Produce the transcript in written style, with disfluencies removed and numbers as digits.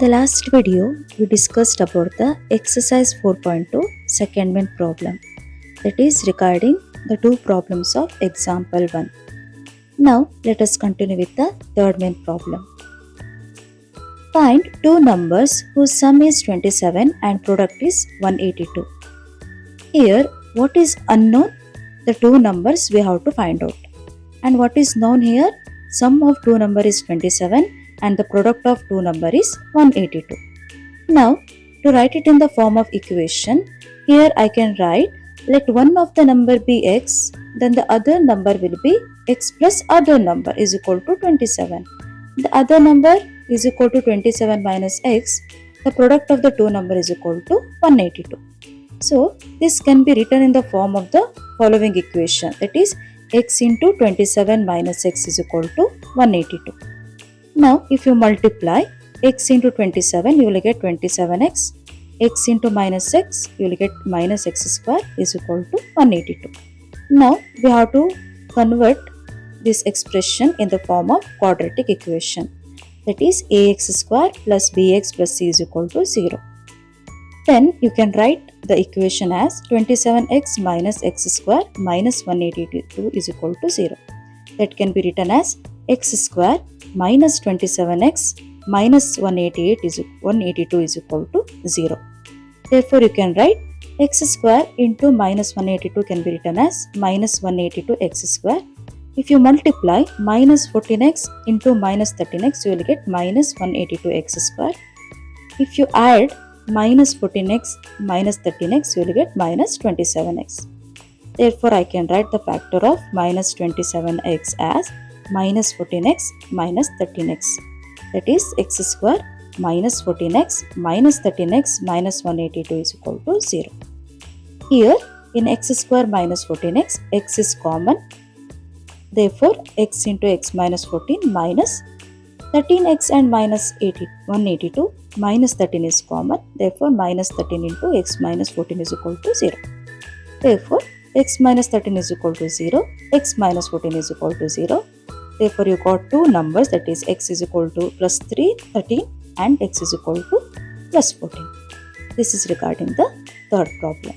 the last video, we discussed about the exercise 4.2 second main problem, that is regarding the two problems of example 1. Now, let us continue with the third main problem. Find two numbers whose sum is 27 and product is 182. Here, what is unknown? The two numbers we have to find out. And what is known here? Sum of two number is 27 and the product of two number is 182. Now, to write it in the form of equation, here I can write, let one of the number be x, then the other number will be x plus other number is equal to 27. The other number is equal to 27 minus x, the product of the two number is equal to 182. So, this can be written in the form of the following equation, that is x into 27 minus x is equal to 182. Now, if you multiply x into 27, you will get 27x. X into minus x, you will get minus x square is equal to 182. Now, we have to convert this expression in the form of quadratic equation. That is ax square plus bx plus c is equal to 0. Then, you can write the equation as 27x minus x square minus 182 is equal to 0. That can be written as x square minus 27x minus 182 is equal to 0. Therefore, you can write x square into minus 182 can be written as minus 182 x square. If you multiply minus 14x into minus 13x, you will get minus 182 x square. If you add minus 14x minus 13x, you will get minus 27x. Therefore, I can write the factor of minus 27x as minus 14x minus 13x. That is x square minus 14x minus 13x minus 182 is equal to 0. Here, in x square minus 14x, x is common. Therefore, x into x minus 14 minus 13x and minus 182 minus 13 is common. Therefore, minus 13 into x minus 14 is equal to 0. Therefore, x minus 13 is equal to 0, x minus 14 is equal to 0. Therefore, you got two numbers, that is x is equal to plus 3, 13 and x is equal to plus 14. This is regarding the third problem.